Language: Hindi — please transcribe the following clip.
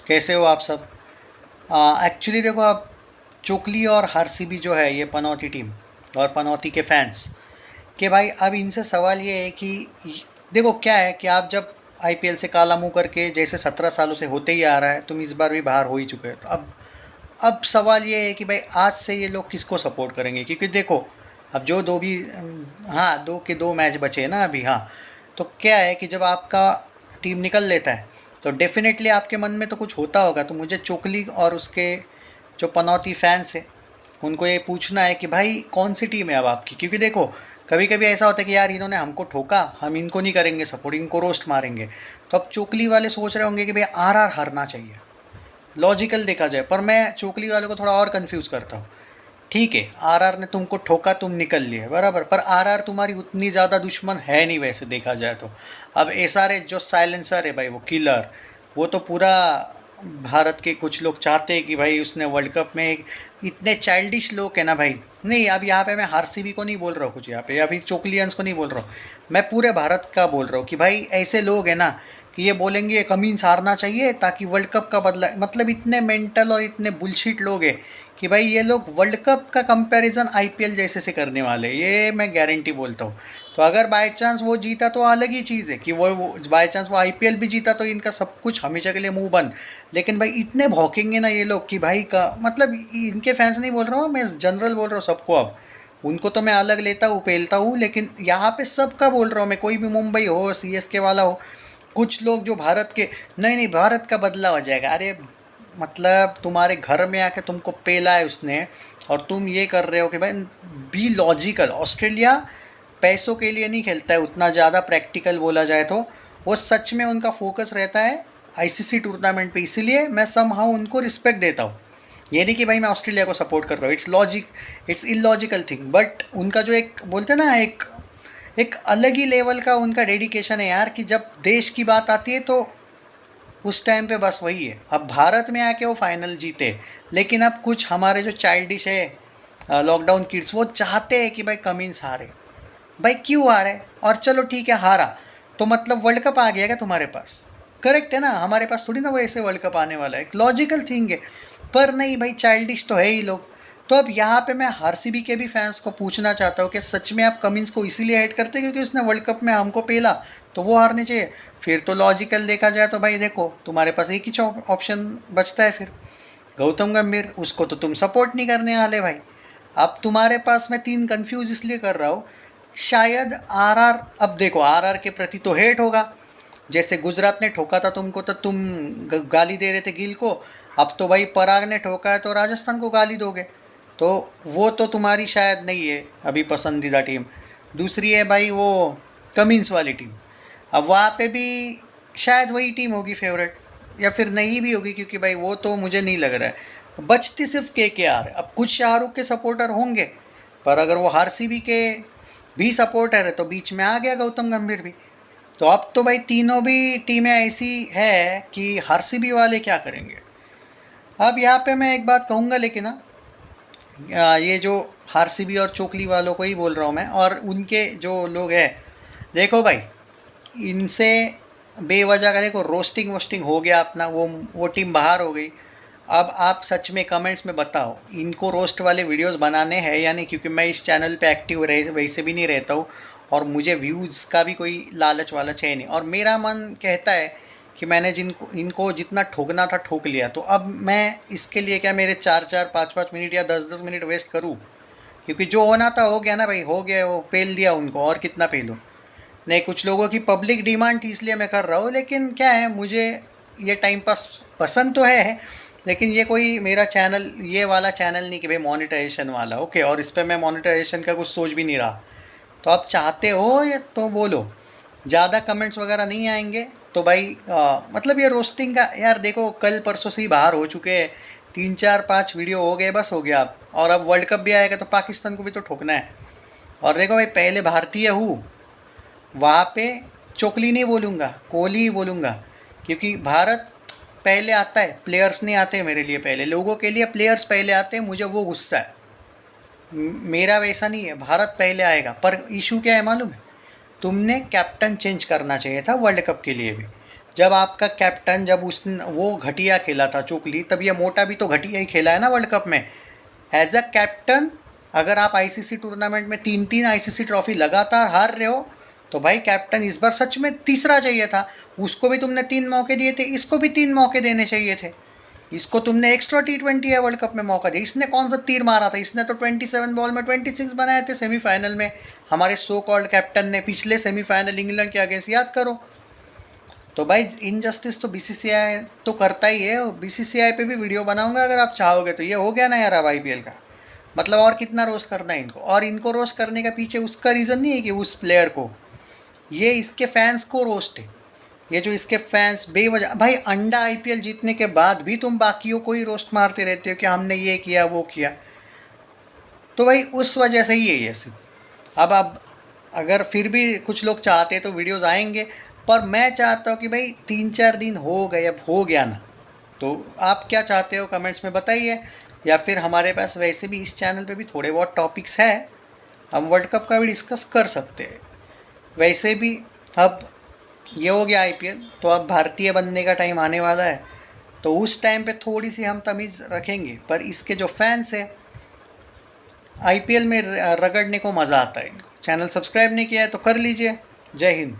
कैसे हो आप सब? एक्चुअली देखो, आप चोकली और आरसीबी जो है, ये पनौती टीम और पनौती के फैंस कि भाई अब इनसे सवाल ये है कि देखो क्या है कि आप जब आईपीएल से काला मुंह करके जैसे 17 सालों से होते ही आ रहा है, तुम इस बार भी बाहर हो ही चुके हो, तो अब सवाल ये है कि भाई आज से ये लोग किसको सपोर्ट करेंगे, क्योंकि देखो अब जो दो भी हाँ, दो के दो मैच बचे हैं ना अभी। हाँ, तो क्या है कि जब आपका टीम निकल लेता है तो डेफिनेटली आपके मन में तो कुछ होता होगा। तो मुझे चोकली और उसके जो पनौती फैंस है उनको ये पूछना है कि भाई कौन सी टीम है अब आपकी, क्योंकि देखो कभी कभी ऐसा होता है कि यार इन्होंने हमको ठोका, हम इनको नहीं करेंगे सपोर्ट, इनको रोस्ट मारेंगे। तो अब चोकली वाले सोच रहे होंगे कि भाई आरआर हारना चाहिए, लॉजिकल देखा जाए। पर मैं चोकली वालों को थोड़ा और कंफ्यूज करता हूँ। ठीक है, आरआर ने तुमको ठोका, तुम निकल लिए बराबर, पर आरआर तुम्हारी उतनी ज़्यादा दुश्मन है नहीं वैसे देखा जाए तो। अब एसआरएच जो साइलेंसर है भाई, वो किलर, वो तो पूरा भारत के कुछ लोग चाहते हैं कि भाई उसने वर्ल्ड कप में इतने चाइल्डिश लोग हैं ना भाई। नहीं, अब यहाँ पे मैं आरसीबी को नहीं बोल रहा हूँ कुछ यहाँ पे, या फिर चोकलियंस को नहीं बोल रहा हूँ, मैं पूरे भारत का बोल रहा हूँ कि भाई ऐसे लोग हैं ना कि ये बोलेंगे ये कमीन्स हारना चाहिए ताकि वर्ल्ड कप का बदला, मतलब इतने मेंटल और इतने बुलशिट लोग हैं कि भाई ये लोग वर्ल्ड कप का कंपैरिजन आईपीएल जैसे से करने वाले हैं, ये मैं गारंटी बोलता हूँ। तो अगर बाय चांस वो जीता तो अलग ही चीज़ है कि वो बाय चांस वो आईपीएल भी जीता तो इनका सब कुछ हमेशा के लिए मुंह बंद। लेकिन भाई इतने भौंकेंगे ना ये लोग कि भाई का मतलब, इनके फैंस नहीं बोल रहा हूँ मैं, जनरल बोल रहा हूँ सबको। अब उनको तो मैं अलग लेता हूँ, पेलता हूँ, लेकिन यहाँ पे सबका बोल रहा हूँ मैं, कोई भी मुंबई हो, सीएसके वाला हो, कुछ लोग जो भारत के, नहीं नहीं भारत का बदला हो जाएगा। अरे मतलब तुम्हारे घर में आके तुमको पेला है उसने, और तुम ये कर रहे हो कि भाई बी लॉजिकल। ऑस्ट्रेलिया पैसों के लिए नहीं खेलता है उतना ज़्यादा, प्रैक्टिकल बोला जाए तो वो सच में उनका फोकस रहता है आईसीसी टूर्नामेंट पे, इसीलिए मैं समहाउ उनको रिस्पेक्ट देता हूँ। ये नहीं कि भाई मैं ऑस्ट्रेलिया को सपोर्ट कर रहा हूँ, इट्स इलॉजिकल थिंग, बट उनका जो एक बोलते हैं ना, एक एक अलग ही लेवल का उनका डेडिकेशन है यार, कि जब देश की बात आती है तो उस टाइम पे बस वही है। अब भारत में आके वो फाइनल जीते, लेकिन अब कुछ हमारे जो चाइल्डिश है लॉकडाउन किड्स, वो चाहते हैं कि भाई कमिंस हारे। भाई क्यों हारे? और चलो ठीक है हारा, तो मतलब वर्ल्ड कप आ गया क्या तुम्हारे पास? करेक्ट है ना, हमारे पास थोड़ी ना वो ऐसे वर्ल्ड कप आने वाला है, एक लॉजिकल थिंग है। पर नहीं भाई, चाइल्डिश तो है ही लोग। तो अब यहाँ पे मैं आरसीबी के भी फैंस को पूछना चाहता हूँ कि सच में आप कमिंस को इसीलिए हेट करते हैं क्योंकि उसने वर्ल्ड कप में हमको पेला, तो वो हारने चाहिए? फिर तो लॉजिकल देखा जाए तो भाई देखो, तुम्हारे पास एक ही ऑप्शन बचता है फिर, गौतम गंभीर, उसको तो तुम सपोर्ट नहीं करने वाले भाई। अब तुम्हारे पास मैं तीन कंफ्यूज इसलिए कर रहा हूँ, शायद आरआर, अब देखो आरआर के प्रति तो हेट होगा, जैसे गुजरात ने ठोका था तुमको तो तुम गाली दे रहे थे गिल को, अब तो भाई पराग ने ठोका है तो राजस्थान को गाली दोगे। तो वो तो तुम्हारी शायद नहीं है अभी पसंदीदा टीम। दूसरी है भाई वो कमिंस वाली टीम, अब वहाँ पे भी शायद वही टीम होगी फेवरेट, या फिर नहीं भी होगी, क्योंकि भाई वो तो मुझे नहीं लग रहा है। बचती सिर्फ केकेआर। अब कुछ शाहरुख के सपोर्टर होंगे, पर अगर वो आरसीबी के भी सपोर्टर है तो बीच में आ गया गौतम गंभीर भी। तो अब तो भाई तीनों भी टीमें ऐसी है कि आरसीबी वाले क्या करेंगे। अब यहाँ पे मैं एक बात कहूँगा, लेकिन ना ये जो आरसीबी और चोकली वालों को ही बोल रहा हूँ मैं, और उनके जो लोग हैं, देखो भाई इनसे बेवजह का देखो रोस्टिंग वोस्टिंग हो गया अपना, वो टीम बाहर हो गई। अब आप सच में कमेंट्स में बताओ इनको रोस्ट वाले वीडियोस बनाने हैं या नहीं, क्योंकि मैं इस चैनल पे एक्टिव रहे वैसे भी नहीं रहता हूँ, और मुझे व्यूज़ का भी कोई लालच वालच है नहीं, और मेरा मन कहता है कि मैंने जिनको इनको जितना ठोकना था ठोक लिया, तो अब मैं इसके लिए क्या मेरे 4-4 5-5 मिनट या 10-10 मिनट वेस्ट करूँ? क्योंकि जो होना था हो गया ना भाई, हो गया, वो पेल दिया उनको, और कितना पेलूँ? नहीं, कुछ लोगों की पब्लिक डिमांड थी इसलिए मैं कर रहा हूँ, लेकिन क्या है, मुझे ये टाइम पास पसंद तो है, लेकिन ये कोई मेरा चैनल ये वाला चैनल नहीं कि भाई मोनेटाइजेशन वाला, ओके, और इस पर मैं मोनेटाइजेशन का कुछ सोच भी नहीं रहा। तो आप चाहते हो या तो बोलो, ज़्यादा कमेंट्स वगैरह नहीं आएंगे तो भाई मतलब ये रोस्टिंग का यार, देखो कल परसों से ही बाहर हो चुके हैं, 3-4-5 वीडियो हो गए, बस हो गया अब, और अब वर्ल्ड कप भी आएगा तो पाकिस्तान को भी तो ठोकना है। और देखो भाई, पहले भारतीय हूँ वहाँ पे, चोकली नहीं बोलूँगा, कोहली ही बोलूँगा, क्योंकि भारत पहले आता है, प्लेयर्स नहीं आते मेरे लिए पहले, लोगों के लिए प्लेयर्स पहले आते हैं, मुझे वो गुस्सा है। मेरा वैसा नहीं है, भारत पहले आएगा। पर इशू क्या है मालूम है? तुमने कैप्टन चेंज करना चाहिए था वर्ल्ड कप के लिए भी। जब आपका कैप्टन, जब उसने वो घटिया खेला था चोकली, तब ये मोटा भी तो घटिया ही खेला है ना वर्ल्ड कप में। एज अ कैप्टन अगर आप आईसीसी टूर्नामेंट में 3-3 आईसीसी ट्रॉफी लगातार हार रहे हो, तो भाई कैप्टन इस बार सच में तीसरा चाहिए था। उसको भी तुमने 3 मौके दिए थे, इसको भी 3 मौके देने चाहिए थे। इसको तुमने एक्स्ट्रा T20 है वर्ल्ड कप में मौका दिया। इसने कौन सा तीर मारा था? इसने तो 27 बॉल में 26 बनाए थे सेमीफाइनल में। हमारे सो कॉल्ड कैप्टन ने पिछले सेमीफाइनल इंग्लैंड के अगेंस्ट, याद करो। तो भाई इनजस्टिस तो बीसीसीआई तो करता ही है। बीसीसीआई पे भी वीडियो बनाऊंगा अगर आप चाहोगे तो। ये हो गया ना यार अब आईपीएल का, मतलब और कितना रोस्ट करना है इनको। और इनको रोस्ट करने का पीछे उसका रीज़न नहीं है कि उस प्लेयर को, ये इसके फैंस को रोस्ट है। ये जो इसके फैंस बेवजह, भाई अंडा आईपीएल जीतने के बाद भी तुम बाकियों को ही रोस्ट मारते रहते हो कि हमने ये किया वो किया। तो भाई उस वजह से ही है ये सिर्फ। अब अगर फिर भी कुछ लोग चाहते हैं तो वीडियोज़ आएंगे, पर मैं चाहता हूँ कि भाई 3-4 दिन हो गए, अब हो गया ना। तो आप क्या चाहते हो कमेंट्स में बताइए। या फिर हमारे पास वैसे भी इस चैनल पे भी थोड़े बहुत टॉपिक्स हैं, हम वर्ल्ड कप का भी डिस्कस कर सकते हैं। वैसे भी अब ये हो गया आईपीएल, तो अब भारतीय बनने का टाइम आने वाला है। तो उस टाइम पे थोड़ी सी हम तमीज़ रखेंगे, पर इसके जो फैंस हैं आईपीएल में रगड़ने को मज़ा आता है इनको। चैनल सब्सक्राइब नहीं किया है तो कर लीजिए। जय हिंद।